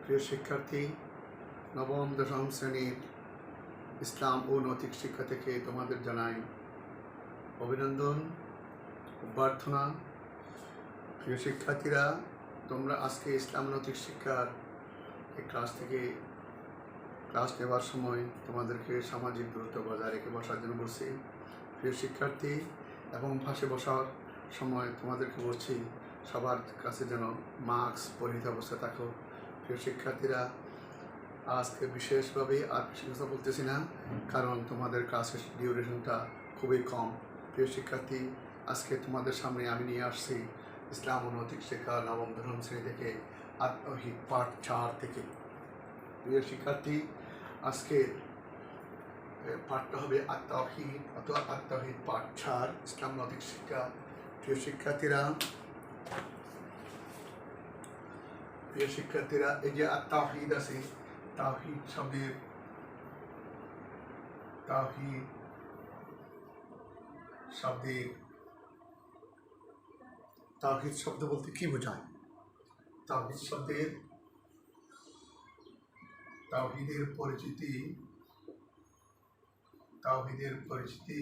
প্রিয় শিক্ষার্থী, নবম দশম শ্রেণীর ইসলাম ও নৈতিক শিক্ষা থেকে তোমাদের জানাই অভিনন্দন, অভ্যর্থনা। প্রিয় শিক্ষার্থীরা, তোমরা আজকে ইসলাম নৈতিক শিক্ষার এই ক্লাস নেওয়ার সময় তোমাদেরকে সামাজিক দূরত্ব বজায় রেখে বসার জন্য বলছি। প্রিয় শিক্ষার্থী, এবং পাশে বসার সময় তোমাদেরকে বলছি সবার কাছে যেন মাস্ক পরিহিত অবস্থায় থাকো। প্রিয় শিক্ষার্থীরা, আজকে বিশেষভাবে আর বেশি কথা বলতেছি না, কারণ তোমাদের ক্লাসের ডিউরেশনটা খুবই কম। প্রিয় শিক্ষার্থী, আজকে তোমাদের সামনে আমি নিয়ে আসছি ইসলাম ও নৈতিক শিক্ষা নবম দশম শ্রেণী থেকে আত্মহিত পাঠ 4 থেকে। প্রিয় শিক্ষার্থী, আজকে পাঠটা হবে আত্মহিত অথবা আত্মহিত পাঠ 4 ইসলাম নৈতিক শিক্ষা। প্রিয় শিক্ষার্থীরা, এই যে আত্মহিত আছে, তাওহীদ শব্দের তাওহীদ শব্দ বলতে কি বোঝায়? তাওহীদের পরিচিতি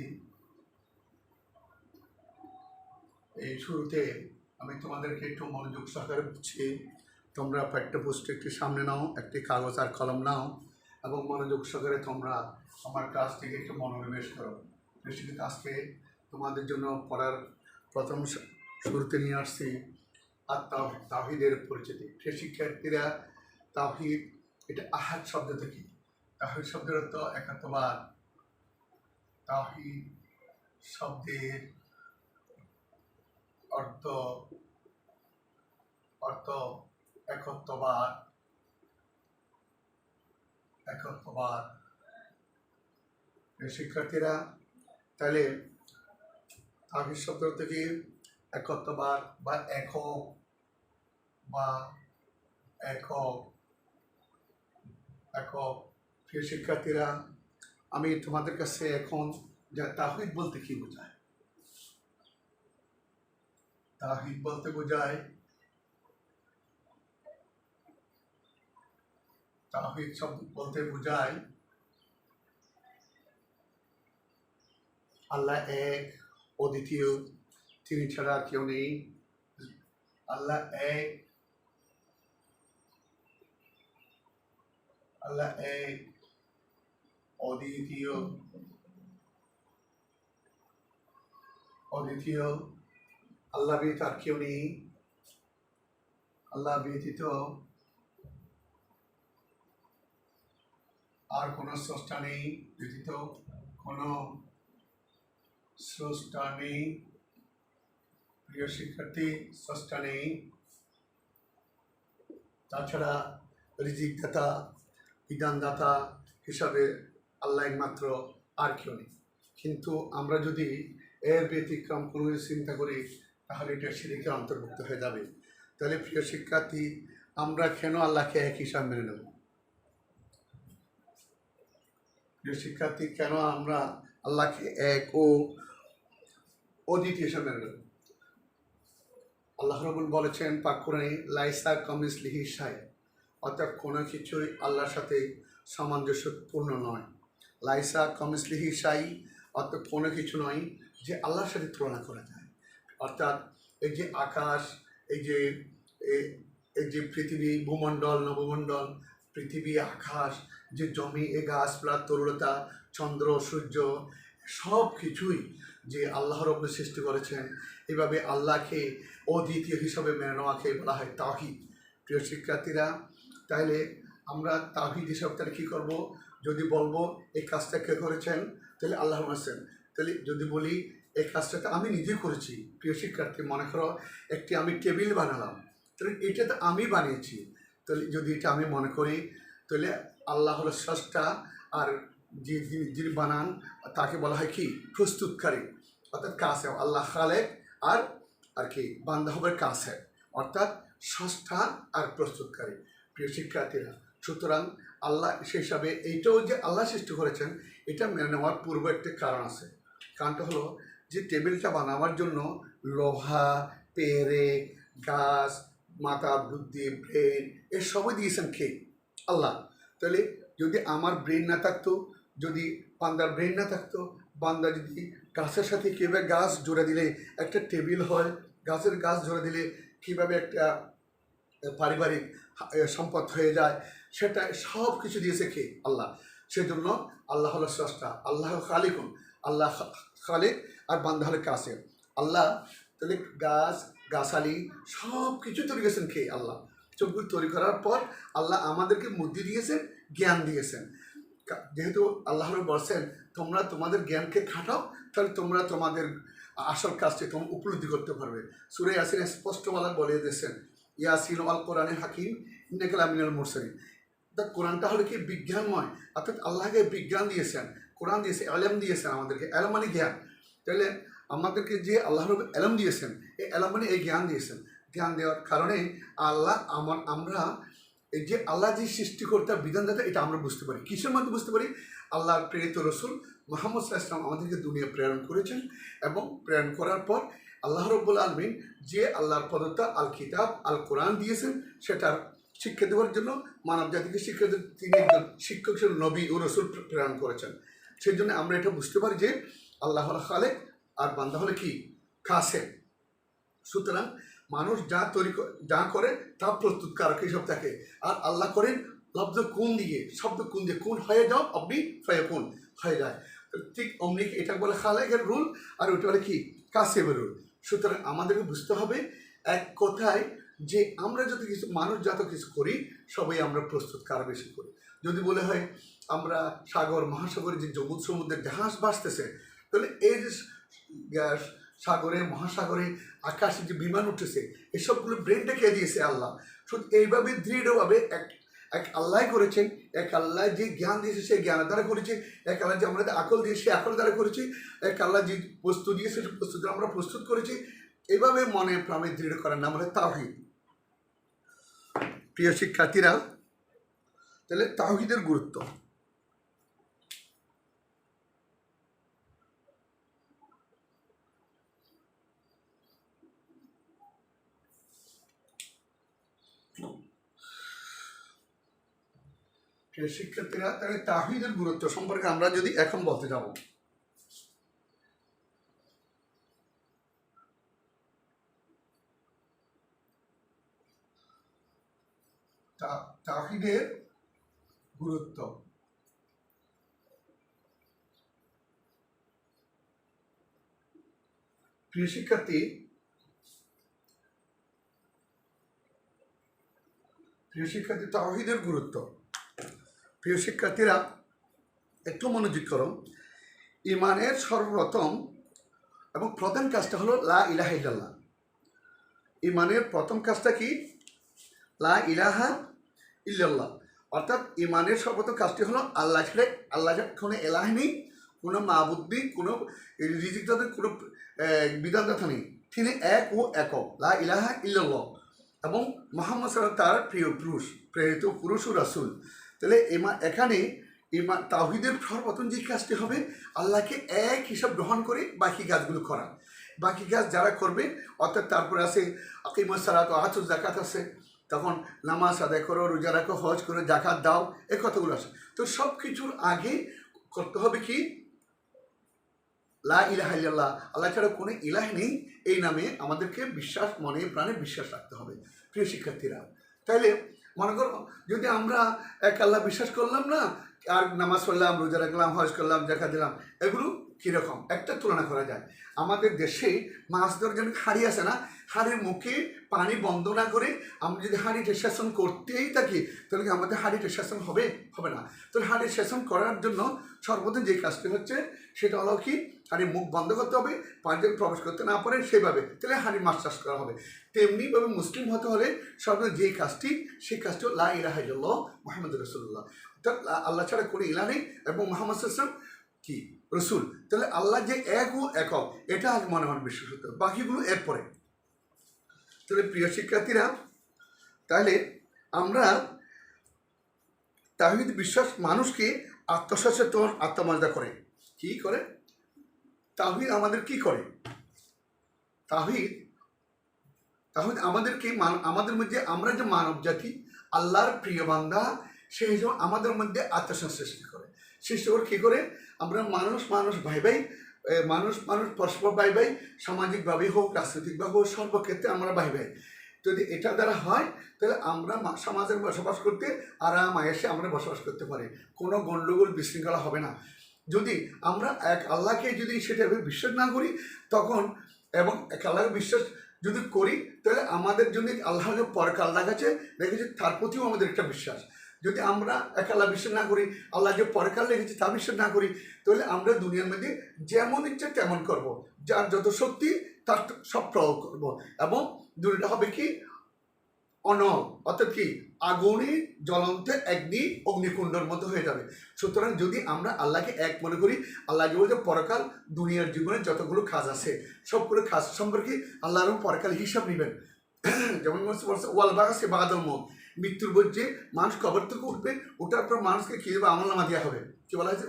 এই শুরুতে আমি তোমাদেরকে একটু মনোযোগ সহকারে বুঝছি। তোমরা পাঠ্যপুস্তক একটি সামনে নাও, একটি কাগজ আর কলম নাও এবং মনোযোগ সহকারে তোমরা আমার কাছ থেকে একটু মনোনিবেশ করো। বেশিরভাগ আজকে তোমাদের জন্য পড়ার প্রথম শুরুতে নিয়ে আসছি তাওহীদের পরিচিতি। প্রিয় শিক্ষার্থীরা, তাওহীদ এটা আহাদ শব্দ থেকে। তাওহীদ শব্দের অর্থ একাত্মবাদ। তাওহীদ শব্দের অর্থ একত্ববাদ। শিক্ষার্থীরা, তাহলে তাওহীদ শব্দ থেকে একত্ববাদ বা একক। প্রিয় শিক্ষার্থীরা, আমি তোমাদের কাছে এখন যে তাওহীদ বলতে কি বোঝায়। তাওহীদ বলতে বোঝায় আল্লাহ এক, অদ্বিতীয়, তিনি ছাড়া আর কেউ নেই। আল্লাহ এক, অদ্বিতীয়, আল্লাহ ব্যতীত আর কেউ নেই। আল্লাহ ব্যতীত আর কোনো স্রষ্টা নেই, প্রিয় শিক্ষার্থী, স্রষ্টা নেই। তাছাড়া রিজিকদাতা, বিধানদাতা হিসাবে আল্লাহ একমাত্র, আর কেউ নেই। কিন্তু আমরা যদি এর ব্যতিক্রম কোনো চিন্তা করি তাহলে এটা শিরকের অন্তর্ভুক্ত হয়ে যাবে। তাহলে প্রিয় শিক্ষার্থী, আমরা কেন আল্লাহকে এক হিসাব মেনে নেব? প্রিয় শিক্ষার্থী, কেন আমরা আল্লাহকে এক ও অদ্বিতীয় হিসাবে মেনে নেব? আল্লাহ রাব্বুল বলেছেন পাক কোরআনে, লাইসা কামিসলিহি শাই, অর্থাৎ কোনো কিছুই আল্লাহর সাথে সামঞ্জস্যপূর্ণ নয়। লাইসা কামিসলিহি শাই, অর্থাৎ কোনো কিছু নয় যে আল্লাহর সাথে তুলনা করা যায়। অর্থাৎ এই যে আকাশ, এই যে পৃথিবী, ভূমণ্ডল, নবমণ্ডল, পৃথিবী, আকাশ, যে জমি, এ গাছপালা, তরুলতা, চন্দ্র, সূর্য, সব কিছুই যে আল্লাহ রাব্বুল সৃষ্টি করেছেন, এভাবে আল্লাহকে অদ্বিতীয় হিসাবে মেনে নেওয়াকে বলা হয় তাওহীদ। প্রিয় শিক্ষার্থীরা, তাহলে আমরা তাওহীদ হিসাবে তাহলে কী করবো? যদি বলবো এই কাজটা কে করেছেন, তাহলে আল্লাহ আছেন। তাহলে যদি বলি এই কাজটা তো আমি নিজে করেছি। প্রিয় শিক্ষার্থী, মনে করো একটি আমি টেবিল বানালাম, তাহলে এটা তো আমি বানিয়েছি। তাহলে যদি এটা আমি মনে করি, তাহলে আল্লাহ হলো স্রষ্টা, আর যিনি বানান তাকে বলা হয় কি? প্রস্তুতকারী, অর্থাৎ কাসেব। আল্লাহ খালেক আর কি বান্দা হবে কাসেব, অর্থাৎ স্রষ্টা আর প্রস্তুতকারী। প্রিয় শিক্ষার্থীরা, সুতরাং আল্লাহ সেই হিসাবে এইটাও যে আল্লাহ সৃষ্টি করেছেন, এটা মেনে নেওয়ার পূর্বে একটা কারণ আছে। কারণটা হলো যে টেবিলটা বানাবার জন্য লোহা, পেরেক, গাছ, মাথা, বুদ্ধি, ব্রেন এসবই দিয়েছেন কে? আল্লাহ। তাহলে যদি আমার ব্রেন না থাকতো, যদি বান্দার ব্রেন না থাকতো, বান্দা যদি গাছের সাথে কীভাবে গাছ জোড়া দিলে একটা টেবিল হয়, গাছের গাছ জোড়া দিলে কীভাবে একটা পারিবারিক সম্পদ হয়ে যায়, সেটা সব কিছু দিয়েছে কে? আল্লাহ। সেজন্য আল্লাহ হলো স্রষ্টা, আল্লাহ খালিকুন, আল্লাহ খালিক, আর বান্দা হলে কাসের। আল্লাহ তাহলে গাছ গাছালি সব কিছু তৈরি করেছেন কে? আল্লাহ। সবগুলো তৈরি করার পর আল্লাহ আমাদেরকে বুদ্ধি দিয়েছেন, জ্ঞান দিয়েছেন। যেহেতু আল্লাহ বলছেন তোমরা তোমাদের জ্ঞানকে খাটাও, তাহলে তোমরা তোমাদের আসল কাজটি তোমরা উপলব্ধি করতে পারবে। সূরা ইয়াসিন স্পষ্টভাবে বলে দিয়েছেন, ইয়াসিন আল কোরআনে হাকিম ইন্নাকা লামিনাল মুরসালিন। তা কোরআনটা হলো কি বিজ্ঞানময়, অর্থাৎ আল্লাহকে বিজ্ঞান দিয়েছেন, কোরআন দিয়েছে, এলম দিয়েছেন আমাদেরকে। এলম মানে জ্ঞান। তাহলে আমাদেরকে যে আল্লাহ এলম দিয়েছেন, এই এলম মানে এই জ্ঞান দিয়েছেন। জ্ঞান দেওয়ার কারণে আল্লাহ আমরা এই যে আল্লাহ যে সৃষ্টিকর্তা বিধানদাতা, এটা আমরা বুঝতে পারি। কিসের মধ্যে বুঝতে পারি? আল্লাহর প্রেরিত রসুল মুহাম্মদ সাল্লাল্লাহু আলাইহি ওয়াসাল্লাম আমাদেরকে দুনিয়া প্রেরণ করেছেন, এবং প্রেরণ করার পর আল্লাহ রাব্বুল আলামিন যে আল্লাহর প্রদত্ত আল কিতাব আল কোরআন দিয়েছেন, সেটার শিক্ষা দেওয়ার জন্য মানব জাতিকে শিক্ষা দিতে তিনি একজন শিক্ষক হিসেবে নবী ও রসুল প্রেরণ করেছেন। সেই জন্য আমরা এটা বুঝতে পারি যে আল্লাহ হলো খালেক আর বান্দা হলে কি? কাসের। সুতরাং মানুষ যা করে তা প্রস্তুতকারক হিসাব থাকে, আর আল্লাহ করেন লব্ধ কোন দিয়ে, শব্দ কোন দিয়ে, কোন হয়ে যাও আপনি ফায়াকুন হয়ে যায়। ঠিক অমনি এটা বলে খালেকের রুল, আর ওইটা বলে কি? কাসেবের রুল। সুতরাং আমাদেরকে বুঝতে হবে এক কথায় যে আমরা যত কিছু, মানুষ যত কিছু করি সবাই আমরা প্রস্তুতকার বেশি করি। যদি বলে হয় আমরা সাগর মহাসাগরে যে সমুদ্রের জাহাজ ভাসতেছে, তাহলে এই যে সাগরে মহাসাগরে আকাশে যে বিমান উঠেছে, এসবগুলো ব্রেনটা কে দিয়েছে? আল্লাহ। শুধু এইভাবে দৃঢ়ভাবে এক আল্লাহ করেছেন, এক আল্লাহ যে জ্ঞান দিয়েছে সেই জ্ঞানের দ্বারা করেছে, এক আল্লাহ যে আমাদের আকল দিয়েছে সেই আকল দ্বারা করেছে, এক আল্লাহ যে বস্তু দিয়েছে সেই বস্তু দ্বারা আমরা প্রস্তুত করেছি। এভাবে মনে প্রাণে দৃঢ় করার নাম হলো তাওহীদ। প্রিয় শিক্ষার্থীরা, তাহলে তাওহীদের গুরুত্ব। প্রিয় শিক্ষার্থীরা, তাহলে তাওহীদের গুরুত্ব সম্পর্কে আমরা যদি এখন বলতে যাব, তাওহীদের গুরুত্ব। প্রিয় শিক্ষার্থী, তাওহীদের গুরুত্ব। প্রিয় শিক্ষার্থীরা, একটু মনোযোগ করো। ঈমানের সর্বপ্রথম এবং প্রধান কাজটা হলো লা ইলাহা ইল্লাল্লাহ। ঈমানের প্রথম কাজটা কি? লা ইলাহা ইল্লাল্লাহ। অর্থাৎ ঈমানের সর্বপ্রথম কাজটি হলো আল্লাহ ছেড়ে, আল্লাহ কোনো এলাহ নেই, কোনো মাবুদ নেই, কোনো রিজিকদাতা, কোনো বিধানদাতা নেই। তিনি এক ও একক, লা ইলাহা ইল্লাল্লাহ। এবং মুহাম্মদ সাল্লাল্লাহু তার প্রিয় পুরুষ, প্রেরিত পুরুষ ও রাসূল। তাহলে এখানে তাওহীদের সর্বপ্রথম যে কাজটি হবে আল্লাহকে এক হিসাব গ্রহণ করে বাকি কাজগুলো করা। বাকি কাজ যারা করবে, অর্থাৎ তারপরে আছে আকিমুস সালাত ওয়া আতুজ যাকাত আছে, তখন নামাজ আদায় করো, রোজা রাখো, হজ করো, জাকাত দাও, এই কথাগুলো আছে। তো সব কিছুর আগে করতে হবে কি? লা ইলাহা ইল্লাল্লাহ, আল্লাহ ছাড়া কোনো ইলাহ নেই, এই নামে আমাদেরকে বিশ্বাস, মনে প্রাণে বিশ্বাস রাখতে হবে। প্রিয় শিক্ষার্থীরা, তাইলে মনে করো যদি আমরা এক আল্লাহ বিশ্বাস করলাম না, আর নামাজ পড়লাম, রোজা রাখলাম, হজ করলাম, জাকাত দিলাম, এগুলো কীরকম একটা তুলনা করা যায়। আমাদের দেশে মাছ ধরার জন্য হাঁড়ি আছে না, হাঁড়ির মুখে পানি বন্ধ না করে আমরা যদি হাঁড়িটা সেশন করতেই থাকি, তাহলে কি আমাদের হাঁড়িটা সেশন হবে? হবে না। তো হাঁড়ির সেশন করার জন্য সর্বপ্রথম যে কাজটি হচ্ছে সেটা হলো কি? হাঁড়ির মুখ বন্ধ করতে হবে, পানি যেন প্রবেশ করতে না পারে সেইভাবে, তাহলে হাঁড়ির মাছ চাষ করা হবে। তেমনিভাবে মুসলিম হতে হলে সর্বপ্রথম যে কাজটি, সেই কাজটি লা ইলাহা ইল্লাল্লাহ মুহাম্মাদুর রাসূলুল্লাহ। অর্থাৎ আল্লাহ ছাড়া কোনো ইলাহ নেই এবং মুহাম্মদ সাল্লাল্লাহু আলাইহি ওয়াসাল্লাম কি? রসুল। তাহলে আল্লাহ যে এক ও একক, এটা আগে মনে মনে বিশ্বাস হতে হবে, বাকিগুলো এরপরে। তাহলে প্রিয় শিক্ষার্থীরা, তাহলে আমরা তাওহীদ বিশ্বাস মানুষকে আত্মসচেতন, আত্মমর্যাদা করে। কি করে? তাওহীদ আমাদের কি করে? তাওহীদ তাহলে আমাদেরকে আমাদের মধ্যে আমরা যে মানব জাতি আল্লাহর প্রিয় বান্দা, সেই হিসেবে আমাদের মধ্যে আত্মসংস্কার সৃষ্টি করে। সৃষ্টি করে কী করে? আমরা মানুষ ভাই ভাই, মানুষ পরস্পর ভাই ভাই, সামাজিকভাবেই হোক, রাজনৈতিকভাবে হোক, সর্বক্ষেত্রে আমরা ভাই ভাই। যদি এটা দ্বারা হয় তাহলে আমরা সমাজে বসবাস করতে আরাম আয়েসে আমরা বসবাস করতে পারি, কোনো গণ্ডগোল বিশৃঙ্খলা হবে না। যদি আমরা এক আল্লাহকে যদি সেটা বিশ্বাস না করি তখন, এবং এক আল্লাহকে বিশ্বাস যদি করি তাহলে আমাদের জন্য আল্লাহ পরকাল রেখেছে, তার প্রতিও আমাদের একটা বিশ্বাস। যদি আমরা এক আল্লাহ বিশ্বাস না করি, আল্লাহ যে পরকাল রেখেছে তা বিশ্বাস না করি, তাহলে আমরা দুনিয়ার মধ্যে যেমন ইচ্ছে তেমন করব, যার যত শক্তি তার সব প্রয়োগ করব, এবং দুনিয়াটা হবে কি অনল, অর্থাৎ কি আগুনে জ্বলন্ত অগ্নিকুণ্ডের মতো হয়ে যাবে। সুতরাং যদি আমরা আল্লাহকে এক মনে করি, আল্লাহ যে বলছে পরকাল, দুনিয়ার জীবনে যতগুলো কাজ আছে সবগুলো কাজ সম্পর্কে আল্লাহর পরকাল হিসাব নেবেন। যেমন বলছে ওয়াল বাগাসে বাদল মত, মৃত্যুর বলছে মানুষ কবর থেকে উঠবে, ওঠার পর মানুষকে কী দেবে? আমলনামা দেওয়া হবে। কি বলা হয়েছে?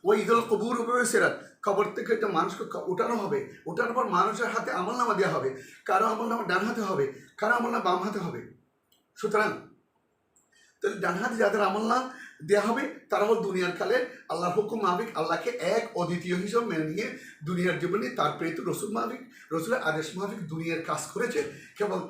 ওই ঈদুল কবুর হবে সেরাত, কবর থেকে একটা মানুষকে উঠানো হবে, ওঠানোর পর মানুষের হাতে আমলনামা দেওয়া হবে। কারো আমলনামা ডান হাতে হবে, কারো আমলনামা বাম হাতে হবে। সুতরাং তাহলে ডান হাতে যাদের আমলনামা দেওয়া হবে তারা হল দুনিয়ার কালে আল্লাহর হুকুম মাফিক আল্লাহকে এক অদ্বিতীয় হিসেবে মেনে নিয়ে দুনিয়ার জীবনে তার প্রেরিত রসুল মাফিক, রসুলের আদেশ মাফিক দুনিয়ার কাজ করেছে। কেবল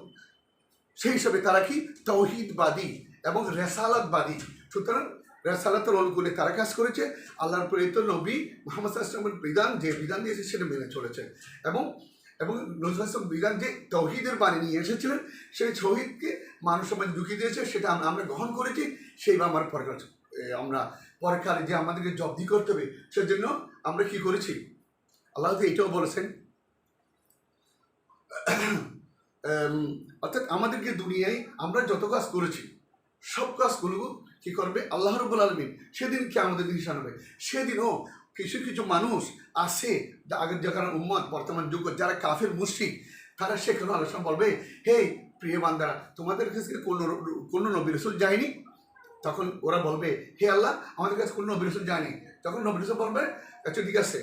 সেই হিসাবে তারা কি তাওহীদবাদী এবং রেসালাতবাদী। সুতরাং রেসালাতের রোলগুলি তারা কাজ করেছে, আল্লাহর প্রেরিত নবী মুহাম্মদ সাল্লাল্লাহু আলাইহি ওয়াসাল্লামের বিধান, যে বিধান দিয়েছে সেটা মেনে চলেছে, এবং নবী সাল্লাল্লাহু বিধান যে তৌহিদের বাণী নিয়ে এসেছিলেন সেই তৌহিদকে মানুষ সমাজ ঢুকিয়ে দিয়েছে, সেটা আমরা গ্রহণ করেছি। সেইভাবে আমার আমরা পরকালে যে আমাদেরকে জব্দি করতে হবে সেজন্য আমরা কি করেছি? আল্লাহ তো এটাও বলেছেন, অর্থাৎ আমাদেরকে দুনিয়ায় আমরা যত কাজ করেছি সব কাজগুলো কি করবে? আল্লাহ রাব্বুল আলামিন সেদিন কি আমাদের দিন জানাবে। সেদিনও কিছু মানুষ আছে, আগের যারা উম্মত বর্তমান যুগ যারা কাফের মুশরিক, তারা সেখানে আলোচনা বলবে, হে প্রিয় বান্দারা, তোমাদের কাছে কোনো নবী রাসূল যায়নি? তখন ওরা বলবে, হে আল্লাহ, আমাদের কাছে কোনো নবী রাসূল যায়নি। তখন নবী রাসূল বলবে, আচ্ছা ঠিক আছে,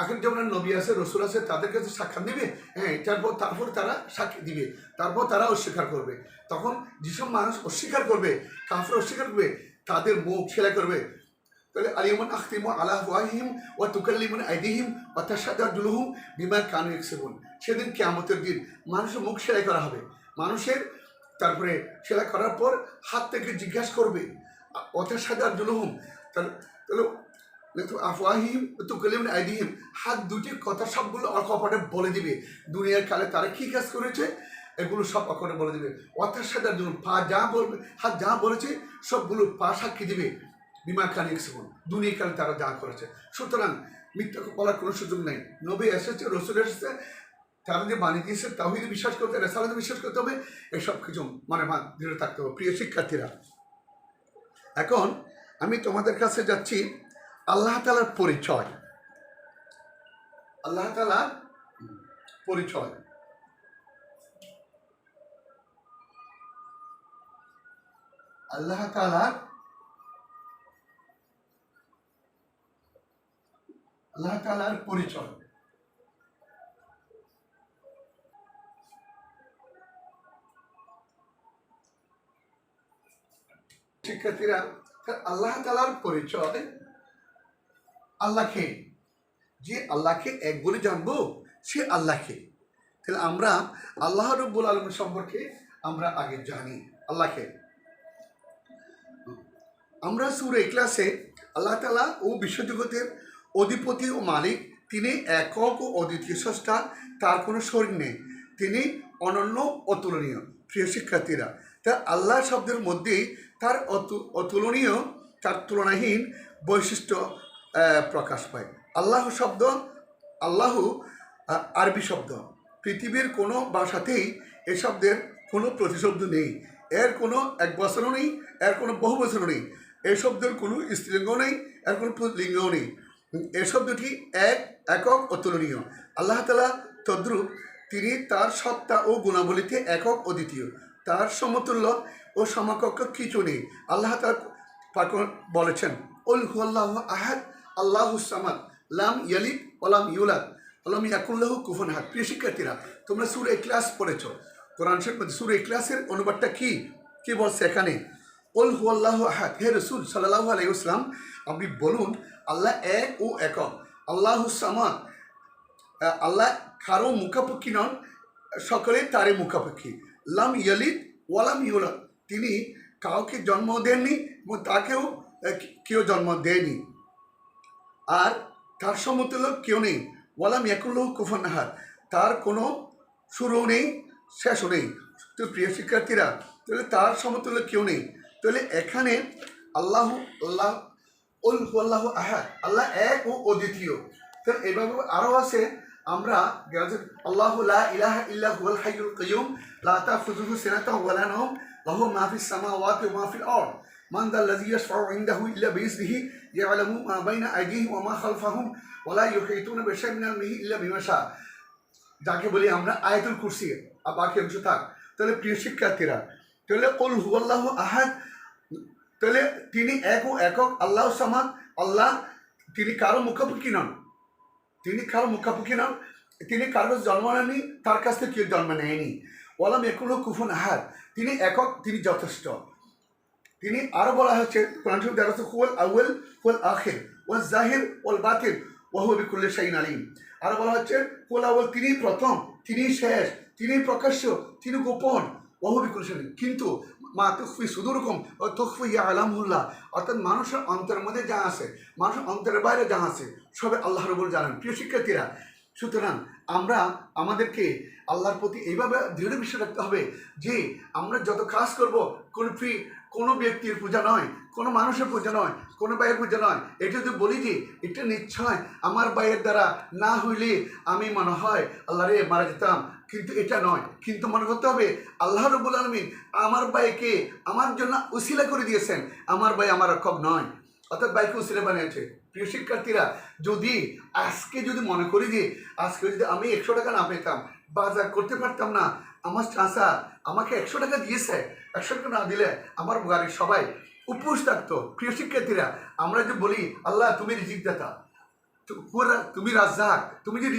আগের যেমন নবী আছে, রসুল আছে, তাদের কাছে সাক্ষাৎ দিবে, হ্যাঁ, তারপর তারা সাক্ষী দিবে, তারপর তারা অস্বীকার করবে। তখন যেসব মানুষ অস্বীকার করবে, কাফের অস্বীকার করবে, তাদের মুখ সেলাই করবে। তাহলে আলিয়ামান আখতিমু আলা আফওয়াহিহিম ওয়া তুকাল্লিমুনা আইদিহিম ওয়া তাশহাদু আরজুলুহুম বিমা কানু ইয়াকসিবুন। সেদিন কিয়ামতের দিন মানুষের মুখ সেলাই করা হবে, মানুষের তারপরে সেলাই করার পর হাত থেকে জিজ্ঞাসা করবে, ওয়া তাশহাদু আরজুলুহুম, তাহলে আফওয়াহিহিম তুকাল্লিমুনা আইদিহিম, হাত দুটি কথা সবগুলো অকপটে বলে দিবে। দুনিয়ার কালে তারা কী কাজ করেছে এগুলো সব অকপটে বলে দিবে। অর্থাৎ সাদার জন্য পা যা বলবে, হাত যা বলেছে সবগুলো পা সাক্ষী দিবে বিমা কানু ইয়াকসিবুন, দুনিয়ার কালে তারা যা করেছে। সুতরাং মিথ্যা বলার কোনো সুযোগ নেই। নবী এসেছে, রসুল এসেছে, তারা যে বাণী দিয়েছে তাওহীদে বিশ্বাস করতে হবে, রিসালাতে বিশ্বাস করতে হবে, এসব কিছু দৃঢ় থাকতে হবে। প্রিয় শিক্ষার্থীরা, এখন আমি তোমাদের কাছে যাচ্ছি আল্লাহ তাআলার পরিচয়। আল্লাহ তাআলার পরিচয়। আল্লাহ তাআলার পরিচয়। শিক্ষার্থীরা, আল্লাহ তাআলার পরিচয়, আল্লাহকে, যে আল্লাহকে এক বলে জানবো সে আল্লাহকে। তাহলে আমরা আল্লাহ রাব্বুল আলামিন সম্পর্কে আমরা আগে জানি আল্লাহকে। আমরা সূরা ইখলাসে আল্লাহ তাআলা ও বিশ্বজগতের অধিপতি ও মালিক, তিনি একক ও অদ্বিতীয় স্রষ্টা, তার কোনো শরীক নেই, তিনি অনন্য অতুলনীয়। প্রিয় শিক্ষার্থীরা, তার আল্লাহ শব্দের মধ্যেই তার অতুলনীয়, তার তুলনাহীন বৈশিষ্ট্য প্রকাশ পায়। আল্লাহ শব্দ, আল্লাহ আরবি শব্দ, পৃথিবীর কোনো ভাষাতেই এ শব্দের কোনো প্রতিশব্দ নেই, এর কোনো এক বচনও নেই, এর কোনো বহু বচনও নেই, এই শব্দের কোনো স্ত্রীলিঙ্গ নেই, এর কোনো পুল্লিঙ্গও নেই। এই শব্দটি একক অতুলনীয়। আল্লাহ তাআলা তদ্রূপ, তিনি তার সত্তা ও গুণাবলীতে একক অদ্বিতীয়, তার সমতুল্য ও সমকক্ষ কিছু নেই। আল্লাহ তাআলা বলেছেন, কুল হুয়াল্লাহু আহাদ আল্লাহুস সামাদ লাম ইয়ালিদ ওয়া লাম ইউলাদ আল্লাহ ইয়াকুল্লাহু কুফুয়ান আহাদ। প্রিয় শিক্ষার্থীরা, তোমরা সূরা ইখলাস পড়েছ, কোরআন শরীফের মধ্যে সূরা ইখলাসের অনুবাদটা কি বলছে এখানে? কুল হুয়াল্লাহু আহাদ। হে রাসূল সাল্লাল্লাহু আলাইহি ওয়াসাল্লাম, আপনি বলুন আল্লাহ এক ও একক, আল্লাহুস সামাদ, আল্লাহ কারো মুখাপেক্ষী নন, সকলে তারই মুখাপেক্ষী। লাম ইয়ালিদ ওয়ালাম ইউলাদ, তিনি কাউকে জন্ম দেননি এবং তাকেও কেউ জন্ম দেয়নি, আর তার সমতুল্য কেউ নেই। ওয়ালাম ইয়াকুল্লাহু কুফুয়ান আহাদ, তার কোনো শুরুও নেই শেষও নেই। তো প্রিয় শিক্ষার্থীরা, তাহলে তার সমতুল্য কেউ নেই। তাহলে এখানে আল্লাহ আহাদ, আল্লাহ এক ও অদ্বিতীয়। তাহলে এইভাবে আরও আছে, আমরা আল্লাহু লা ইলাহা ইল্লা হুয়াল হাইয়ুল কাইয়ুম লা তাখুযুহু সিনাতুহু ওয়া লা নাওম লাহু মা ফিস সামাওয়াতি ওয়া মা ফিল আরদ মান যাল্লাযী ইয়াশফাউ ইনদাহু ইল্লা বিইজনিহি ইয়ালামু মা বাইনা আইদিহিম ওয়া মা খালফাহুম ওয়া লা ইউহীতুনা বিশাইইন মিন ইলমিহি ইল্লা বিমা শা, যাকে বলি আমরা আয়াতুল কুরসি। আর বাকি অংশ থাক। তাহলে প্রিয় শিক্ষার্থীরা, তাহলে কুল হুয়াল্লাহু আহাদ, তাহলে তিনি এক ও একক, আল্লাহ সামাদ, আল্লাহ তিনি কারো মুখাপেক্ষী নন, তিনি কারো মুখাপেক্ষী নন, তিনি কারো কাছে জন্ম নেননি, তার কাছ থেকে কেউ জন্ম নেয়নি। ওয়ালাম ইয়াকুল্লাহু কুফুয়ান আহাদ, তিনি একক, তিনি যথেষ্ট। তিনি আরও বলা হচ্ছে কোরআন শরীফে দেখা যাচ্ছে হুয়াল আউয়াল হুয়াল আখির ওয়াল জাহির ওয়াল বাতিন ওয়া হুয়া বিকুল্লি শাইইন আলিম। আরও বলা হচ্ছে হুয়াল আউয়াল, তিনি প্রথম, তিনি শেষ, তিনি প্রকাশ্য, তিনি গোপন, ওয়া হুয়া বিকুল্লি শাইইন। কিন্তু মা তুখফি সুদুরকুম ওয়া তুখফি ইয়ালামুল্লাহ, অর্থাৎ মানুষের অন্তরের মধ্যে যা আছে, মানুষের অন্তরের বাইরে যা আছে, সবে আল্লাহ রাব্বুল জানেন। প্রিয় শিক্ষার্থীরা, সুতরাং আমরা আমাদেরকে আল্লাহর প্রতি এইভাবে দৃঢ় বিশ্বাস রাখতে হবে যে আমরা যত কাজ করব কোনো ব্যক্তির পূজা নয়, কোনো মানুষের পূজা নয়, কোনো ভাইয়ের পূজা নয়। এটা যদি বলি যে এটা নিশ্চয় আমার ভাইয়ের দ্বারা না হইলে আমি মনে হয় আল্লাহরে মারা যেতাম, কিন্তু এটা নয়। কিন্তু মনে করতে হবে আল্লাহ রাব্বুল আলামিন আমার ভাইকে আমার জন্য উসিলা করে দিয়েছেন, আমার ভাই আমার রক্ষক নয়, অর্থাৎ ভাইকে উসিলা বানিয়েছে। প্রিয় শিক্ষার্থীরা, যদি আজকে মনে করি যে আজকে যদি আমি 100 টাকা না পেতাম, বাজার করতে পারতাম না, আমার চাচা আমাকে 100 টাকা দিয়েছে, 100 টাকা না দিলে আমার বাড়ির সবাই উপোস থাকতো। প্রিয় শিক্ষার্থীরা, আমরা যে বলি আল্লাহ তুমি রিজিক দাতা, তুমি রাজ্জাক, তুমি যে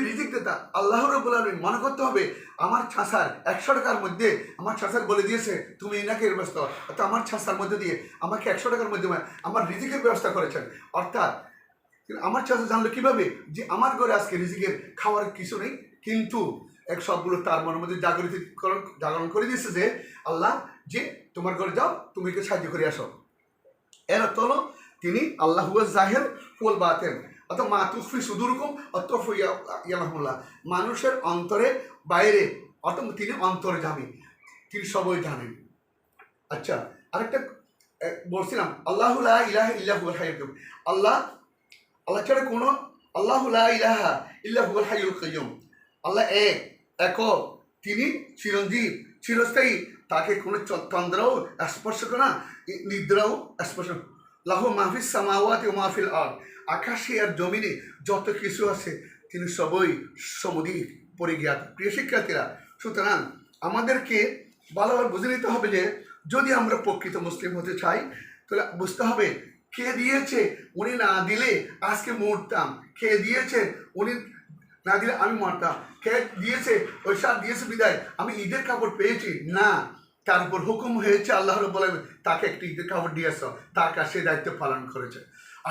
রিজিক দাতা, আল্লাহ রাব্বুল আলামিন মনে করতে হবে আমার ছাসার 100 টাকার মধ্যে আমার ছাসার বলে দিয়েছে তুমি এনাকে ব্যবস্থা, অর্থাৎ আমার ছাসার মধ্যে দিয়ে আমাকে 100 টাকার মধ্যে আমার রিজিকের ব্যবস্থা করেছেন। অর্থাৎ আমার ছাসা জানলো কীভাবে যে আমার ঘরে আজকে রিজিকের খাওয়ার কিছু নেই, কিন্তু সবগুলো তার মনের মধ্যে জাগরণ করে দিয়েছে যে আল্লাহ যে তোমার ঘরে যাও, তুমি একে সাহায্য করে আসো। এর অর্থ হলো তিনি আল্লাহ হুয়া জাহির ওয়াল বাতিন, অর্থাৎ মা তুখফি সুদুরকুম ওয়া তুখফি ইয়ালামুল্লাহ, মানুষের অন্তরে বাইরে, অর্থাৎ তিনি অন্তর্যামী, তিনি সবই জানেন। আচ্ছা, আরেকটা বলছিলাম আল্লাহু লা ইলাহা ইল্লা হুয়াল হাইয়ুল কাইয়ুম, আল্লাহ ছাড়া কোনো আল্লাহু লা ইলাহা ইল্লা হুয়াল হাইয়ুল কাইয়ুম, আল্লাহ একক, তিনি চিরঞ্জীব, চিরস্থায়ী, তাকে কোনো চন্দ্রও স্পর্শ করে না, নিদ্রাও স্পর্শ। লাহু মাহফিস সামাওয়াতি ওয়া মাহফিল আরদ, আকাশে আর জমিনে যত কিছু আছে তিনি সবই সমুদিক পরিজ্ঞাত। প্রিয় শিক্ষার্থীরা, সুতরাং আমাদেরকে ভালোভাবে বুঝে নিতে হবে যে যদি আমরা প্রকৃত মুসলিম হতে চাই তাহলে বুঝতে হবে কে দিয়েছে, উনি না দিলে আজকে মরতাম, কে দিয়েছে উনি না দিলে আমি মরতাম, কে দিয়েছে ওই সার দিয়েছে বিদায় আমি ঈদের কাপড় পেয়েছি না, তার উপর হুকুম হয়েছে আল্লাহ রাব্বুল আলামিন তাকে একটি ঈদের কাপড় দিয়েছ, তার কাছে দায়িত্ব পালন করেছে।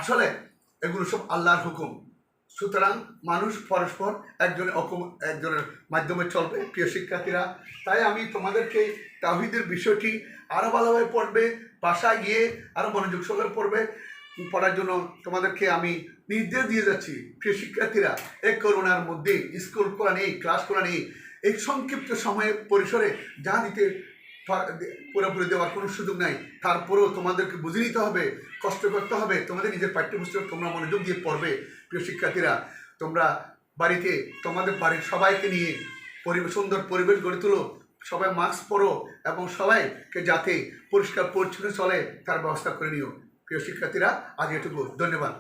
আসলে এগুলো সব আল্লাহর হুকুম। সুতরাং মানুষ পরস্পর একজনের মাধ্যমে চলবে। প্রিয় শিক্ষার্থীরা, তাই আমি তোমাদেরকে তাওহীদের বিষয়টি আরও ভালোভাবে পড়বে, বাসায় গিয়ে আরও মনোযোগ সহকারে পড়ার জন্য তোমাদেরকে আমি নির্দেশ দিয়ে যাচ্ছি। প্রিয় শিক্ষার্থীরা, এই করোনার মধ্যে স্কুল খোলা নেই, ক্লাস খোলা নেই, এই সংক্ষিপ্ত সময়ের পরিসরে যা দিতে পুরোপুরি দেওয়ার কোনো সুযোগ নাই, তারপরেও তোমাদেরকে বুঝে নিতে হবে, কষ্ট করতে হবে, তোমাদের নিজের পাঠ্যপুস্তক তোমরা মনোযোগ দিয়ে পড়বে। প্রিয় শিক্ষার্থীরা, তোমরা বাড়িতে তোমাদের বাড়ির সবাইকে নিয়ে সুন্দর পরিবেশ গড়ে তোলো, সবাই মাস্ক পরো এবং সবাইকে যাতে পরিষ্কার পরিচ্ছন্ন চলে তার ব্যবস্থা করে নিও। প্রিয় শিক্ষার্থীরা, আজ এটুকু, ধন্যবাদ।